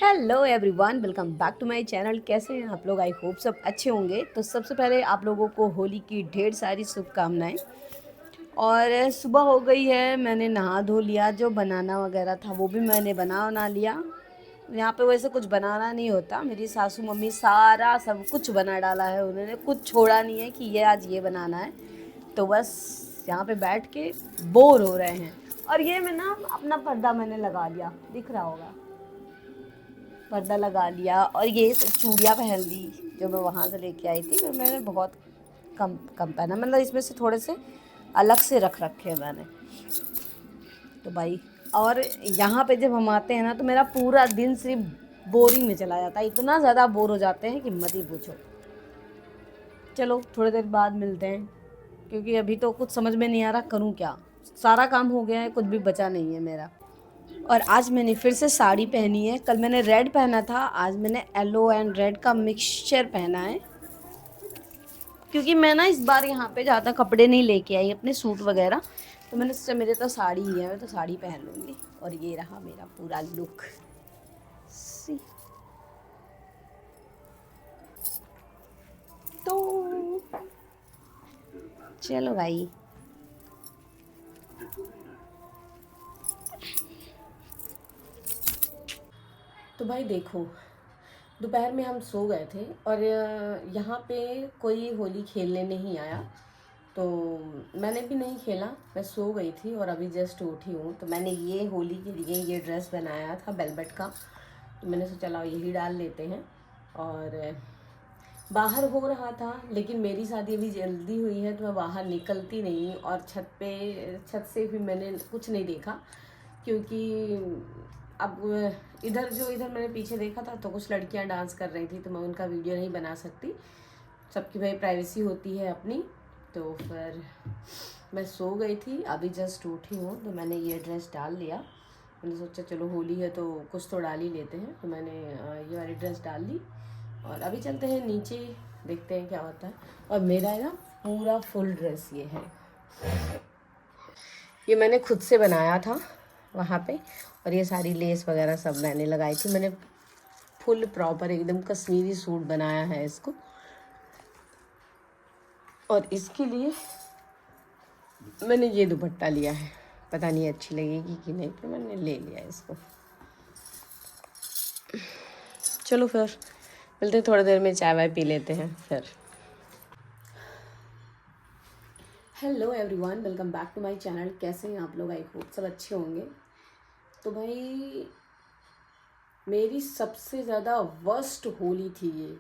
Hello everyone, welcome back to my channel. कैसे हैं आप लोग? आई होप सब अच्छे होंगे। तो सबसे पहले आप लोगों को होली की ढेर सारी शुभकामनाएं। और सुबह हो गई है, मैंने नहा धो लिया। जो बनाना वगैरह था वो भी मैंने बना लिया। यहाँ पे वैसे कुछ बनाना नहीं होता, मेरी सासू मम्मी सारा सब कुछ बना डाला है, उन्होंने कुछ छोड़ा नहीं है कि ये आज ये बनाना है। तो बस यहाँ पे बैठ के बोर हो रहे हैं। और ये मैं ना अपना पर्दा मैंने लगा लिया, दिख रहा होगा, पर्दा लगा लिया। और ये चूड़ियाँ पहन ली जो मैं वहाँ से लेके आई थी। पर मैंने बहुत कम कम पहना, मतलब इसमें से थोड़े से अलग से रख रखे हैं मैंने। तो भाई, और यहाँ पे जब हम आते हैं ना तो मेरा पूरा दिन सिर्फ बोरिंग में चला जाता है। इतना ज़्यादा बोर हो जाते हैं कि मत ही पूछो। चलो थोड़ी देर बाद मिलते हैं, क्योंकि अभी तो कुछ समझ में नहीं आ रहा करूँ क्या। सारा काम हो गया है, कुछ भी बचा नहीं है मेरा। और आज मैंने फिर से साड़ी पहनी है। कल मैंने रेड पहना था, आज मैंने येलो एंड रेड का मिक्सचर पहना है। क्योंकि मैं ना इस बार यहाँ पे ज़्यादा कपड़े नहीं लेके आई अपने सूट वगैरह, तो मैंने सोचा मेरे तो साड़ी ही है, मैं तो साड़ी पहन लूँगी। और ये रहा मेरा पूरा लुक। सी तो चलो भाई। तो भाई देखो, दोपहर में हम सो गए थे और यहाँ पे कोई होली खेलने नहीं आया, तो मैंने भी नहीं खेला। मैं सो गई थी और अभी जस्ट उठी हूँ। तो मैंने ये होली के लिए ये ड्रेस बनाया था वेलवेट का, तो मैंने सोचा चलो यही डाल लेते हैं। और बाहर हो रहा था, लेकिन मेरी शादी अभी जल्दी हुई है तो मैं बाहर निकलती नहीं। और छत से भी मैंने कुछ नहीं देखा, क्योंकि अब इधर मैंने पीछे देखा था तो कुछ लड़कियां डांस कर रही थी, तो मैं उनका वीडियो नहीं बना सकती। सबकी भाई प्राइवेसी होती है अपनी। तो फिर मैं सो गई थी, अभी जस्ट उठी हूँ तो मैंने ये ड्रेस डाल लिया। मैंने सोचा चलो होली है तो कुछ तो डाल ही लेते हैं, तो मैंने ये वाली ड्रेस डाल ली। और अभी चलते हैं नीचे, देखते हैं क्या होता है। और मेरा ना पूरा फुल ड्रेस ये है, ये मैंने खुद से बनाया था वहाँ पे। और ये सारी लेस वगैरह सब मैंने लगाई थी। मैंने फुल प्रॉपर एकदम कश्मीरी सूट बनाया है इसको। और इसके लिए मैंने ये दुपट्टा लिया है, पता नहीं अच्छी लगेगी कि नहीं, पर मैंने ले लिया इसको। चलो फिर मिलते हैं थोड़ी देर में, चाय वाय पी लेते हैं फिर। Hello everyone, welcome back to my channel. कैसे हैं आप लोग? आई होप सब अच्छे होंगे। तो भाई, मेरी सबसे ज़्यादा वर्स्ट होली थी ये।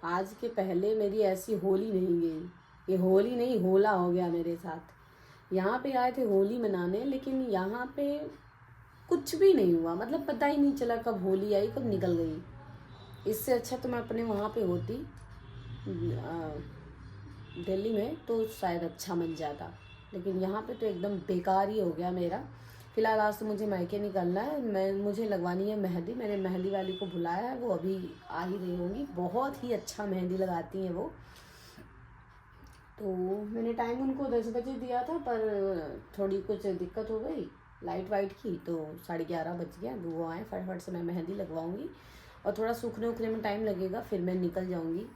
आज के पहले मेरी ऐसी होली नहीं गई। ये होली नहीं, होला हो गया मेरे साथ। यहाँ पे आए थे होली मनाने, लेकिन यहाँ पे कुछ भी नहीं हुआ। मतलब पता ही नहीं चला कब होली आई कब निकल गई। इससे अच्छा तो मैं अपने वहाँ पे होती दिल्ली में, तो शायद अच्छा मन जाता। लेकिन यहाँ पे तो एकदम बेकार ही हो गया मेरा। फ़िलहाल आज तो मुझे मायके निकलना है, मुझे लगवानी है मेहंदी। मैंने मेहंदी वाली को बुलाया है, वो अभी आ ही रही होंगी। बहुत ही अच्छा मेहंदी लगाती हैं वो। तो मैंने टाइम उनको 10 बजे दिया था, पर थोड़ी कुछ दिक्कत हो गई लाइट वाइट की, तो 11:30 बज गया। वो आए फटाफट से मैं मेहंदी लगवाऊंगी। और थोड़ा सूखने उखने में टाइम लगेगा, फिर मैं निकल जाऊंगी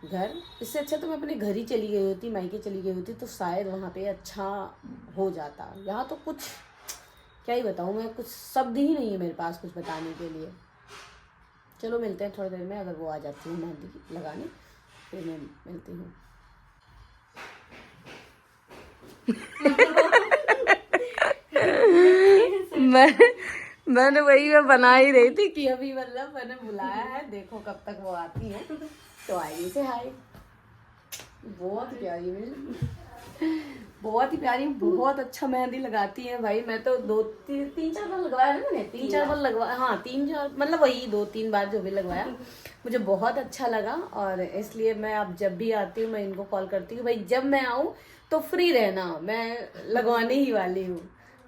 घर। इससे अच्छा तो मैं अपने घर ही चली गई होती, मायके चली गई होती, तो शायद वहाँ पे अच्छा हो जाता। यहाँ तो कुछ क्या ही बताऊँ मैं, कुछ शब्द ही नहीं है मेरे पास कुछ बताने के लिए। चलो मिलते हैं थोड़ी देर में, अगर वो आ जाती है मेहंदी लगाने फिर मैं मिलती हूँ। मैंने वही मैं बना ही रही थी कि अभी मतलब मैंने बुलाया है, देखो कब तक वो आती है। तो आइए से हाय। बहुत प्यारी बहुत ही प्यारी, बहुत अच्छा मेहंदी लगाती है भाई। मैं तो तीन चार बार लगवाया है मैंने, 3-4 बार लगवाया। हाँ 3-4, मतलब वही 2-3 बार जो भी लगवाया, मुझे बहुत अच्छा लगा। और इसलिए मैं अब जब भी आती हूँ मैं इनको कॉल करती हूँ, भाई जब मैं आऊँ तो फ्री रहना, मैं लगवाने ही वाली हूँ।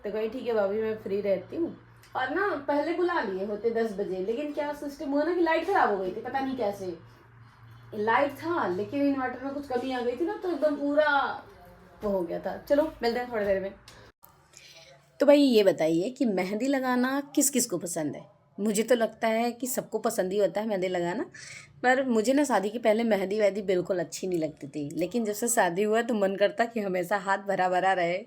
तो कहीं ठीक है भाभी, मैं फ्री रहती हूँ। और ना पहले बुला लिए होते 10 बजे, लेकिन क्या सिस्टम हुआ ना कि लाइट खराब हो गई थी, पता नहीं कैसे। लाइट था लेकिन इन्वर्टर में कुछ कमी आ गई थी ना, तो एकदम पूरा वो हो गया था। चलो मिलते हैं थोड़ी देर में। तो भाई ये बताइए कि मेहंदी लगाना किस किस को पसंद है? मुझे तो लगता है कि सबको पसंद ही होता है मेहंदी लगाना, पर मुझे ना शादी के पहले मेहंदी वहदी बिल्कुल अच्छी नहीं लगती थी, लेकिन जब से शादी हुआ तो मन करता कि हमेशा हाथ भरा भरा रहे।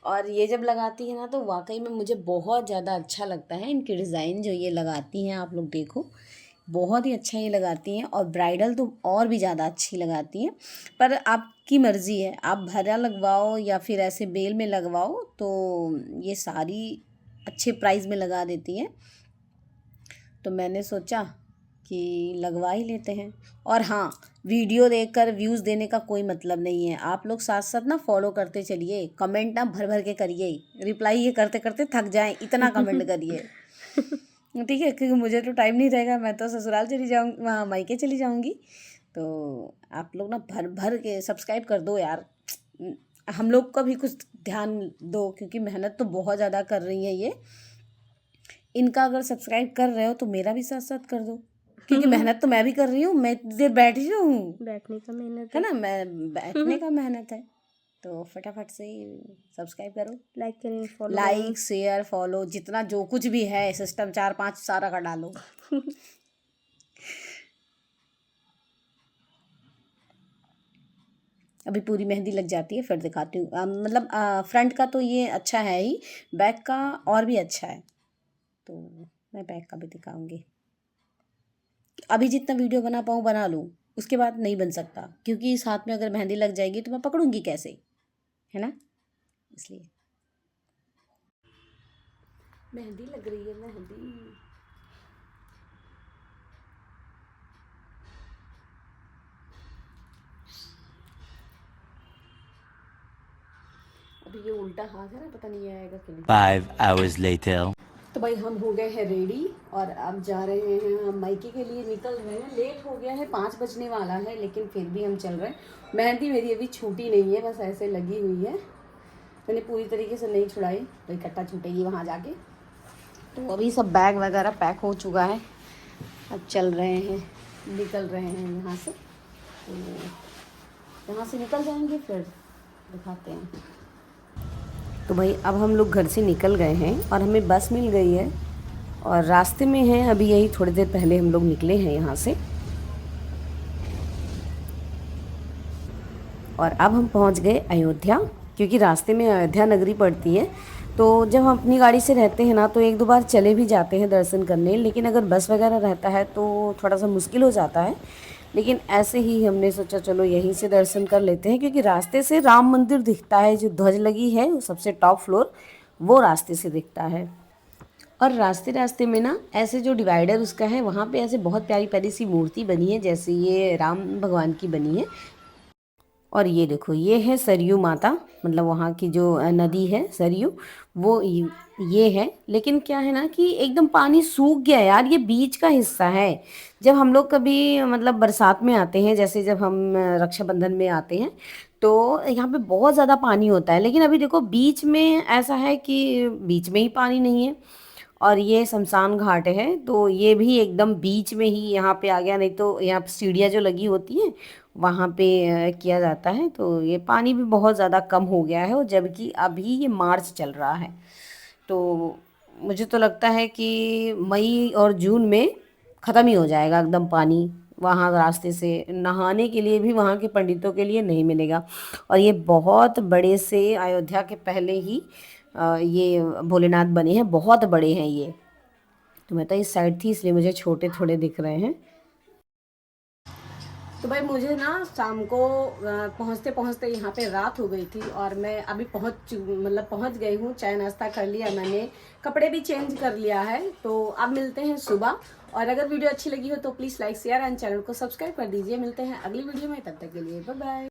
और ये जब लगाती है ना तो वाकई में मुझे बहुत ज़्यादा अच्छा लगता है। इनकी डिज़ाइन जो ये लगाती हैं आप लोग देखो, बहुत ही अच्छा ये लगाती हैं, और ब्राइडल तो और भी ज़्यादा अच्छी लगाती हैं। पर आपकी मर्ज़ी है, आप भरा लगवाओ या फिर ऐसे बेल में लगवाओ, तो ये सारी अच्छे प्राइस में लगा देती हैं। तो मैंने सोचा कि लगवा ही लेते हैं। और हाँ, वीडियो देखकर व्यूज़ देने का कोई मतलब नहीं है। आप लोग साथ साथ ना फॉलो करते चलिए, कमेंट ना भर भर के करिए, रिप्लाई ये करते करते थक जाएं, इतना कमेंट करिए। ठीक है, क्योंकि मुझे तो टाइम नहीं रहेगा, मैं तो ससुराल चली जाऊँगी, वहाँ मायके चली जाऊँगी। तो आप लोग ना भर भर के सब्सक्राइब कर दो यार, हम लोग का भी कुछ ध्यान दो, क्योंकि मेहनत तो बहुत ज़्यादा कर रही है ये। इनका अगर सब्सक्राइब कर रहे हो तो मेरा भी साथ साथ कर दो, क्योंकि मेहनत तो मैं भी कर रही हूँ, मैं देर बैठ ही हूँ, बैठने का मेहनत है ना, मैं बैठने का मेहनत है। तो फटाफट से सब्सक्राइब करो, लाइक करें, फॉलो लाइक शेयर फॉलो जितना जो कुछ भी है सिस्टम 4-5 सारा का डालो। अभी पूरी मेहंदी लग जाती है फिर दिखाती हूँ। मतलब फ्रंट का तो ये अच्छा है ही, बैक का और भी अच्छा है, तो मैं बैक का भी दिखाऊंगी। अभी जितना वीडियो बना पाऊँ बना लूँ, उसके बाद नहीं बन सकता, क्योंकि इस हाथ में अगर मेहंदी लग जाएगी तो मैं पकड़ूंगी कैसे, है ना, इसलिए। मेहंदी लग रही है, मेहंदी। अभी ये उल्टा हाथ है ना, पता नहीं आएगा कि नहीं। 5 hours later. तो भाई हम हो गए हैं रेडी और अब जा रहे हैं, हम मायके के लिए निकल रहे हैं। लेट हो गया है, 5 बजने वाला है, लेकिन फिर भी हम चल रहे हैं। मेहंदी मेरी अभी छूटी नहीं है, बस ऐसे लगी हुई है, मैंने पूरी तरीके से नहीं छुड़ाई, तो इकट्ठा छूटेगी वहाँ जाके। तो अभी सब बैग वगैरह पैक हो चुका है, अब चल रहे हैं, निकल रहे हैं यहाँ से। तो यहाँ से निकल जाएंगे फिर दिखाते हैं। तो भाई अब हम लोग घर से निकल गए हैं और हमें बस मिल गई है और रास्ते में हैं अभी, यही थोड़ी देर पहले हम लोग निकले हैं यहाँ से। और अब हम पहुँच गए अयोध्या, क्योंकि रास्ते में अयोध्या नगरी पड़ती है। तो जब हम अपनी गाड़ी से रहते हैं ना तो 1-2 बार चले भी जाते हैं दर्शन करने, लेकिन अगर बस वगैरह रहता है तो थोड़ा सा मुश्किल हो जाता है। लेकिन ऐसे ही हमने सोचा चलो यहीं से दर्शन कर लेते हैं, क्योंकि रास्ते से राम मंदिर दिखता है, जो ध्वज लगी है सबसे टॉप फ्लोर, वो रास्ते से दिखता है। और रास्ते रास्ते में ना ऐसे जो डिवाइडर उसका है, वहाँ पे ऐसे बहुत प्यारी प्यारी सी मूर्ति बनी है, जैसे ये राम भगवान की बनी है। और ये देखो, ये है सरयू माता, मतलब वहाँ की जो नदी है सरयू, वो ये है। लेकिन क्या है ना कि एकदम पानी सूख गया है यार, ये बीच का हिस्सा है। जब हम लोग कभी मतलब बरसात में आते हैं, जैसे जब हम रक्षाबंधन में आते हैं, तो यहाँ पे बहुत ज़्यादा पानी होता है। लेकिन अभी देखो बीच में ऐसा है कि बीच में ही पानी नहीं है। और ये शमशान घाट है, तो ये भी एकदम बीच में ही यहाँ पे आ गया, नहीं तो यहाँ पे सीढ़ियाँ जो लगी होती हैं वहाँ पे किया जाता है। तो ये पानी भी बहुत ज़्यादा कम हो गया है, और जबकि अभी ये मार्च चल रहा है। तो मुझे तो लगता है कि मई और जून में ख़त्म ही हो जाएगा एकदम पानी। वहाँ रास्ते से नहाने के लिए भी वहाँ के पंडितों के लिए नहीं मिलेगा। और ये बहुत बड़े से अयोध्या के पहले ही ये भोलेनाथ बने हैं, बहुत बड़े हैं ये। तो मैं तो इस साइड थी इसलिए मुझे छोटे थोड़े दिख रहे हैं। तो भाई मुझे ना शाम को पहुँचते पहुँचते यहाँ पे रात हो गई थी, और मैं अभी पहुँच गई हूँ। चाय नाश्ता कर लिया मैंने, कपड़े भी चेंज कर लिया है। तो अब मिलते हैं सुबह। और अगर वीडियो अच्छी लगी हो तो please like share and channel को सब्सक्राइब कर दीजिए। मिलते हैं अगली वीडियो में, तब तक के लिए बाय बाय।